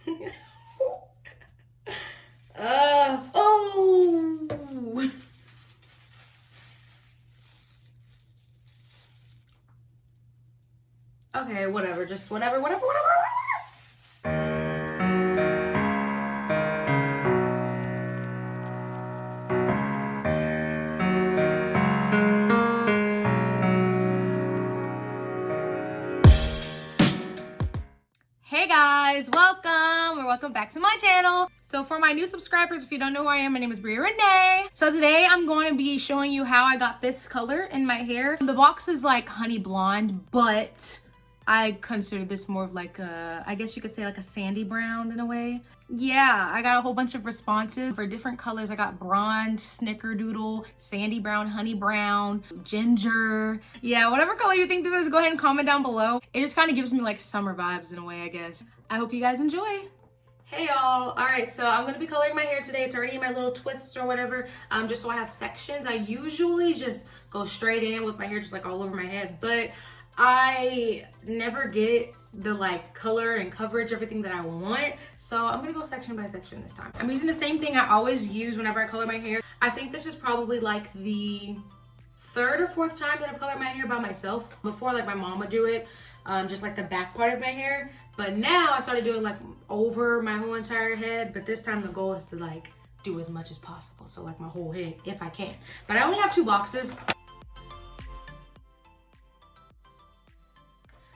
Oh. Okay, whatever. Just whatever. Hey guys, welcome back to my channel. So for my new subscribers, if you don't know who I am, my name is Bria Reneé. So today I'm going to be showing you how I got this color in my hair. The box is like honey blonde, but I consider this more of like a, I guess you could say like a sandy brown in a way. Yeah, I got a whole bunch of responses for different colors. I got bronze, snickerdoodle, sandy brown, honey brown, ginger. Yeah, whatever color you think this is, go ahead and comment down below. It just kind of gives me like summer vibes in a way, I guess. I hope you guys enjoy. Hey y'all, all right, so I'm gonna be coloring my hair today. It's already in my little twists or whatever, just so I have sections. I usually just go straight in with my hair just like all over my head, but I never get the like color and coverage, everything that I want. So I'm gonna go section by section this time. I'm using the same thing I always use whenever I color my hair. I think this is probably like the third or fourth time that I've colored my hair by myself. Before, like my mom would do it, just like the back part of my hair. But now I started doing like over my whole entire head. But this time the goal is to like do as much as possible. So like my whole head, if I can. But I only have 2 boxes.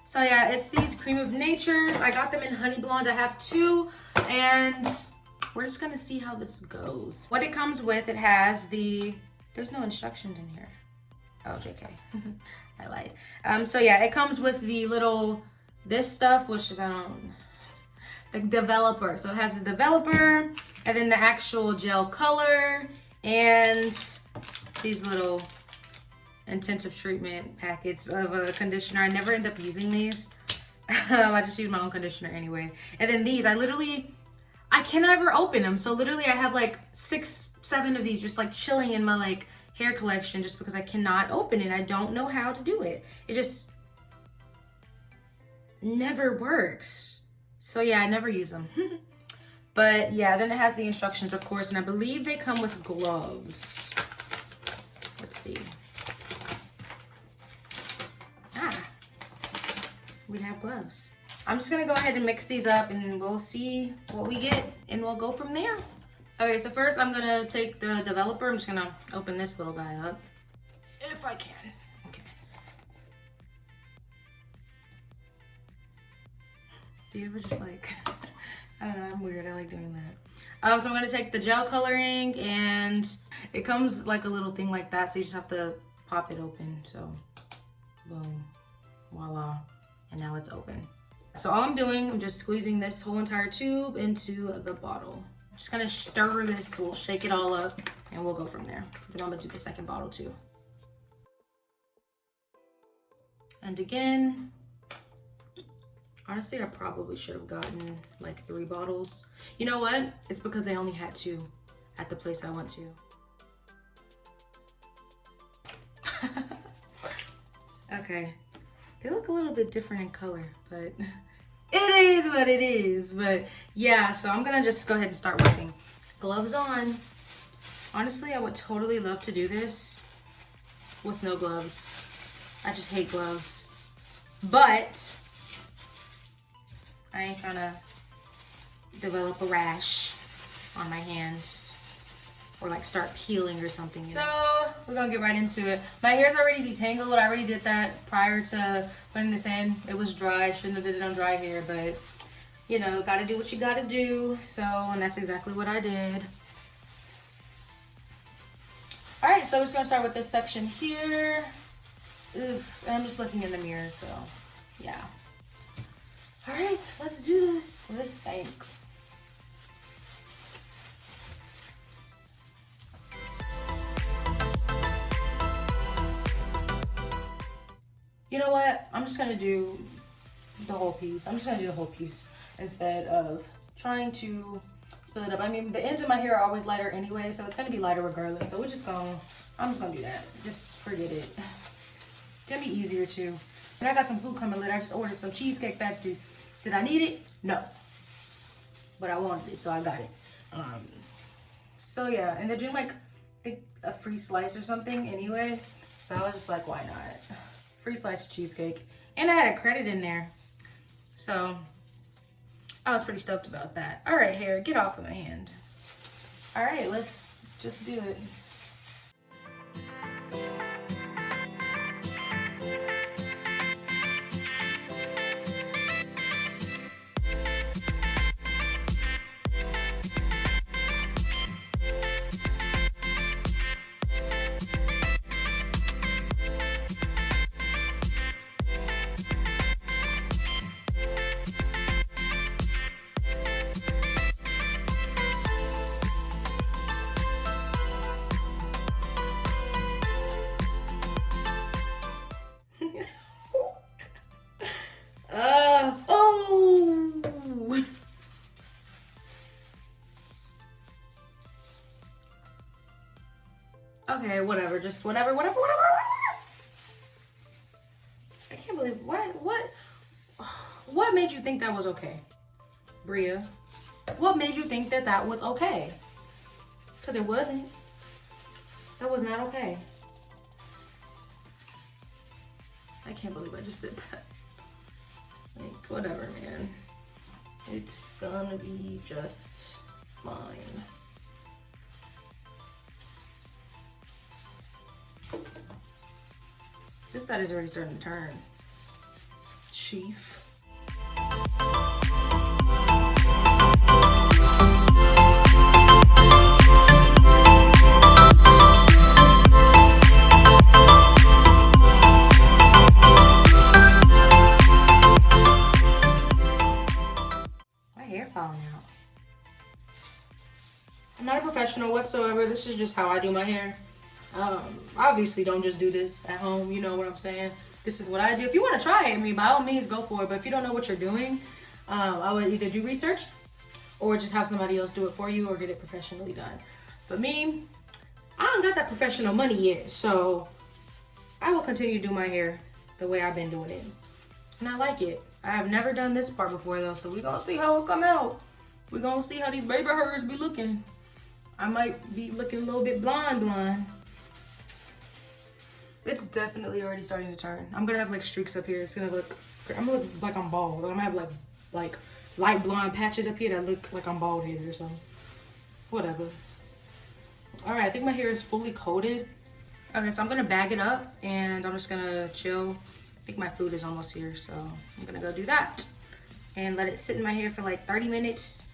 So yeah, it's these Cream of Natures. I got them in Honey Blonde. I have 2, and we're just gonna see how this goes. What it comes with, it has there's no instructions in here. Oh, JK, I lied. So yeah, it comes with the this stuff, which is, the developer. So it has the developer, and then the actual gel color, and these little intensive treatment packets of a conditioner. I never end up using these. I just use my own conditioner anyway. And then these, I can never open them. So literally I have like 6, 7 of these just like chilling in my like hair collection just because I cannot open it. I don't know how to do it. It just never works. So yeah, I never use them. But yeah, then it has the instructions, of course, and I believe they come with gloves. Let's see. We have gloves. I'm just gonna go ahead and mix these up and we'll see what we get and we'll go from there. Okay, so first I'm gonna take the developer. I'm just gonna open this little guy up. If I can. Okay. Do you ever just like, I don't know, I'm weird, I like doing that. So I'm gonna take the gel coloring, and it comes like a little thing like that, so you just have to pop it open. So, boom, voila. And now it's open. So all I'm doing, I'm just squeezing this whole entire tube into the bottle. I'm just gonna stir this, we'll shake it all up, and we'll go from there. Then I'm gonna do the second bottle too. And again, honestly, I probably should have gotten like 3 bottles. You know what? It's because they only had 2 at the place I went to. Okay. They look a little bit different in color, but it is what it is. But yeah, so I'm gonna just go ahead and start working. Gloves on. Honestly, I would totally love to do this with no gloves. I just hate gloves. But I ain't trying to develop a rash on my hands or like start peeling or something. So we're gonna get right into it. My hair's already detangled. I already did that prior to putting this in. It was dry. Shouldn't have did it on dry hair, but you know, gotta do what you gotta do. So, and that's exactly what I did. All right, so we're just gonna start with this section here. Oof, and I'm just looking in the mirror, so yeah. All right, let's do this. What does this think? You know what? I'm just gonna do the whole piece. I'm just gonna do the whole piece instead of trying to split it up. I mean, the ends of my hair are always lighter anyway, so it's gonna be lighter regardless. So I'm just gonna do that. Just forget it. It's gonna be easier too. And I got some food coming later. I just ordered some Cheesecake Factory. Did I need it? No. but I wanted it, so I got it. So yeah, and they're doing like, I think a free slice or something anyway. So I was just like, why not? Free slice of cheesecake. And I had a credit in there. So I was pretty stoked about that. All right, hair, get off of my hand. All right, let's just do it. Oh! Okay, whatever, just whatever. I can't believe, what made you think that was okay? Bria, what made you think that that was okay? Because it wasn't. That was not okay. I can't believe I just did that. Like, whatever, man. It's gonna be just fine. This side is already starting to turn. Chief. I'm not a professional whatsoever. This is just how I do my hair. Obviously don't just do this at home, you know what I'm saying? This is what I do. If you want to try it, I mean, by all means go for it. But if you don't know what you're doing, I would either do research or just have somebody else do it for you or get it professionally done. But me, I don't got that professional money yet, so I will continue to do my hair the way I've been doing it. And I like it. I have never done this part before though, so we're gonna see how it come out. We're gonna see how these baby hairs be looking. I might be looking a little bit blonde. It's definitely already starting to turn. I'm gonna have like streaks up here. It's gonna look, I'm gonna look like I'm bald. I'm gonna have like light blonde patches up here that look like I'm bald headed or something. Whatever. All right, I think my hair is fully coated. Okay, so I'm gonna bag it up and I'm just gonna chill. I think my food is almost here, so I'm gonna go do that and let it sit in my hair for like 30 minutes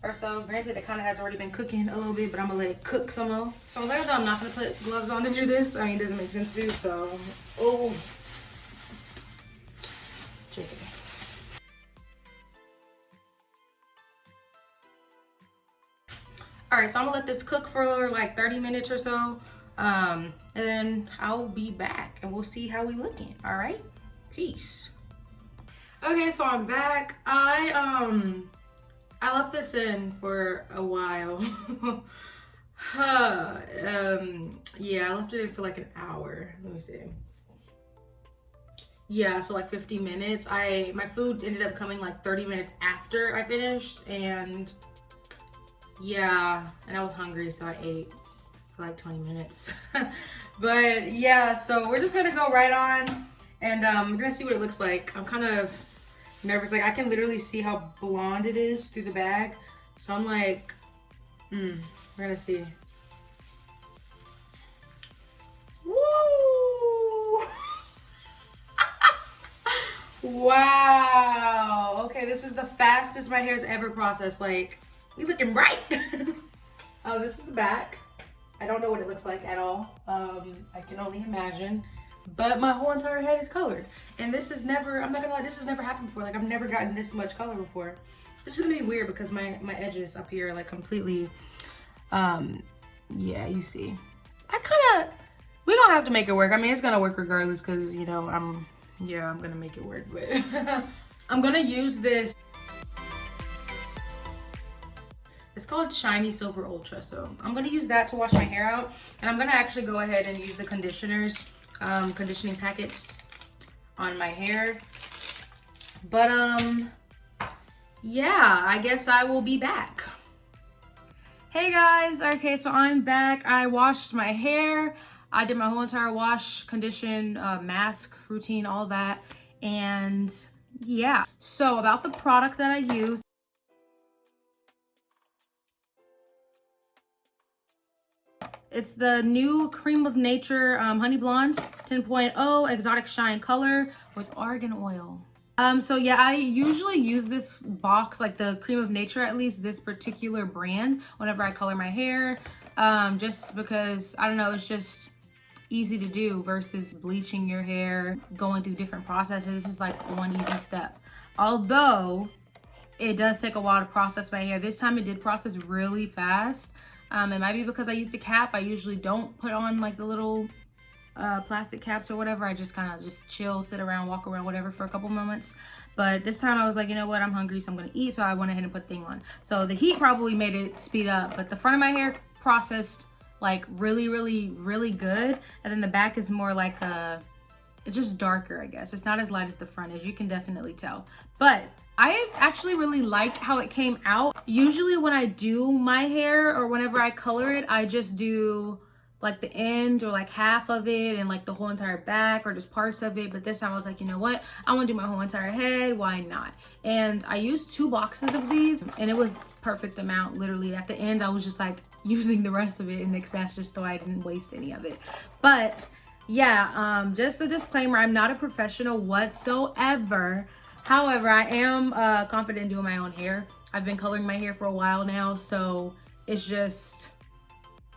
or so. Granted, it kind of has already been cooking a little bit, but I'm gonna let it cook some more. So later though, I'm not gonna put gloves on to do this. I mean, it doesn't make sense to, so. Oh. Chicken. All right, so I'm gonna let this cook for like 30 minutes or so. And then I'll be back and we'll see how we looking. All right, peace. Okay, so I'm back. I left this in for a while. Yeah, I left it in for like an hour. Let me see. Yeah, so like 50 minutes. My food ended up coming like 30 minutes after I finished, and yeah, and I was hungry, so I ate for like 20 minutes. But yeah, so we're just gonna go right on, and we're gonna see what it looks like. I'm kind of nervous. Like, I can literally see how blonde it is through the bag, so I'm like, we're gonna see. Woo! Wow. Okay, this is the fastest my hair's ever processed. Like, we looking right. Oh, this is the back. I don't know what it looks like at all. I can only imagine. But my whole entire head is colored. And this is never, I'm not gonna lie, this has never happened before. Like, I've never gotten this much color before. This is gonna be weird because my edges up here are like completely, yeah, you see. We're gonna have to make it work. I mean, it's gonna work regardless because, you know, I'm gonna make it work. But I'm gonna use this. It's called Shiny Silver Ultra. So I'm gonna use that to wash my hair out. And I'm gonna actually go ahead and use the conditioners, conditioning packets on my hair. But yeah, I guess I will be back. Hey guys, okay, so I'm back. I washed my hair. I did my whole entire wash, condition, mask routine, all that. And yeah, so about the product that I use. It's the new Cream of Nature Honey Blonde 10.0 Exotic Shine Color with argan oil. So yeah, I usually use this box, like the Cream of Nature, at least this particular brand, whenever I color my hair, just because, I don't know, it's just easy to do versus bleaching your hair, going through different processes. This is like one easy step. Although it does take a while to process my hair. This time it did process really fast. It might be because I used a cap. I usually don't put on like the little plastic caps or whatever. I just kind of just chill, sit around, walk around, whatever for a couple moments. But this time I was like, you know what, I'm hungry, so I'm gonna eat. So I went ahead and put the thing on. So the heat probably made it speed up, but the front of my hair processed like really, really, really good. And then the back is more like it's just darker, I guess. It's not as light as the front, as you can definitely tell. But I actually really like how it came out. Usually when I do my hair or whenever I color it, I just do like the end or like half of it and like the whole entire back or just parts of it. But this time I was like, you know what? I want to do my whole entire head. Why not? And I used 2 boxes of these and it was perfect amount. Literally at the end, I was just like using the rest of it in excess just so I didn't waste any of it. But yeah, just a disclaimer, I'm not a professional whatsoever. However, I am confident in doing my own hair. I've been coloring my hair for a while now, so it's just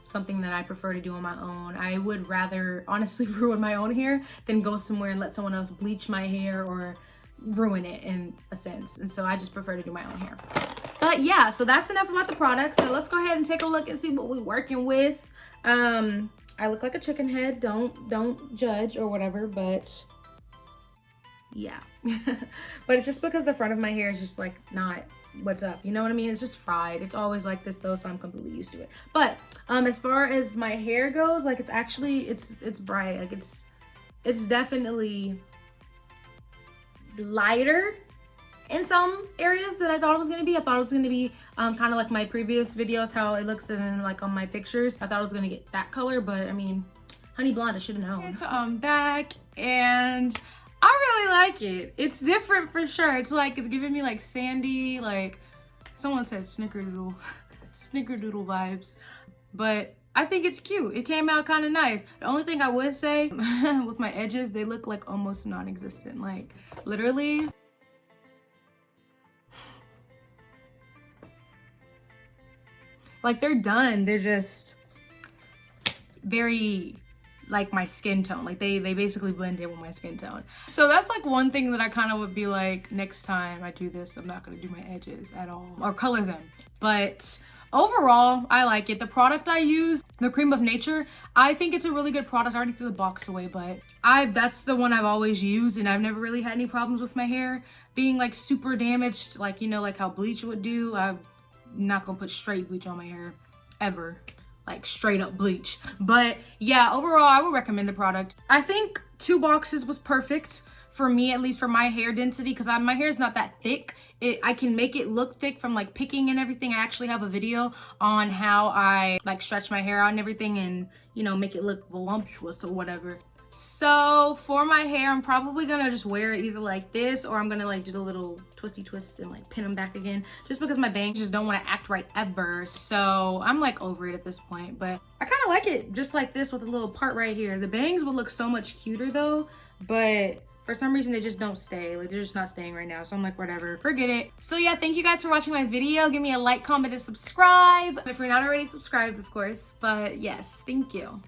something that I prefer to do on my own. I would rather honestly ruin my own hair than go somewhere and let someone else bleach my hair or ruin it in a sense. And so I just prefer to do my own hair. But yeah, so that's enough about the product. So let's go ahead and take a look and see what we're working with. I look like a chicken head. Don't judge or whatever, but yeah. But it's just because the front of my hair is just like not what's up, you know what I mean? It's just fried. It's always like this though, so I'm completely used to it. But as far as my hair goes, like it's actually it's bright. Like it's definitely lighter in some areas than I thought it was gonna be. I thought it was gonna be kind of like my previous videos, how it looks in like on my pictures. I thought it was gonna get that color, but I mean, honey blonde, I should have known. Okay, so I'm back and I really like it. It's different for sure. It's like, it's giving me like sandy, like someone said snickerdoodle, snickerdoodle vibes. But I think it's cute. It came out kind of nice. The only thing I would say with my edges, they look like almost non-existent. Like literally. Like they're done. They're just very like my skin tone. Like they basically blend in with my skin tone. So that's like one thing that I kind of would be like, next time I do this, I'm not gonna do my edges at all or color them. But overall, I like it. The product I use, the Cream of Nature, I think it's a really good product. I already threw the box away, but that's the one I've always used and I've never really had any problems with my hair being like super damaged, like, you know, like how bleach would do. I'm not gonna put straight bleach on my hair ever. Like straight up bleach. But yeah, overall I would recommend the product. I think 2 boxes was perfect for me, at least for my hair density, because my hair is not that thick. I can make it look thick from like picking and everything. I actually have a video on how I like stretch my hair out and everything and, you know, make it look voluptuous or whatever. So for my hair, I'm probably gonna just wear it either like this or I'm gonna like do the little twisty twists and like pin them back again, just because my bangs just don't want to act right ever. So I'm like over it at this point, but I kind of like it just like this with a little part right here. The bangs would look so much cuter though, but for some reason they just don't stay. Like they're just not staying right now. So I'm like, whatever, forget it. So yeah, thank you guys for watching my video. Give me a like, comment, and subscribe if you're not already subscribed, of course. But yes, thank you.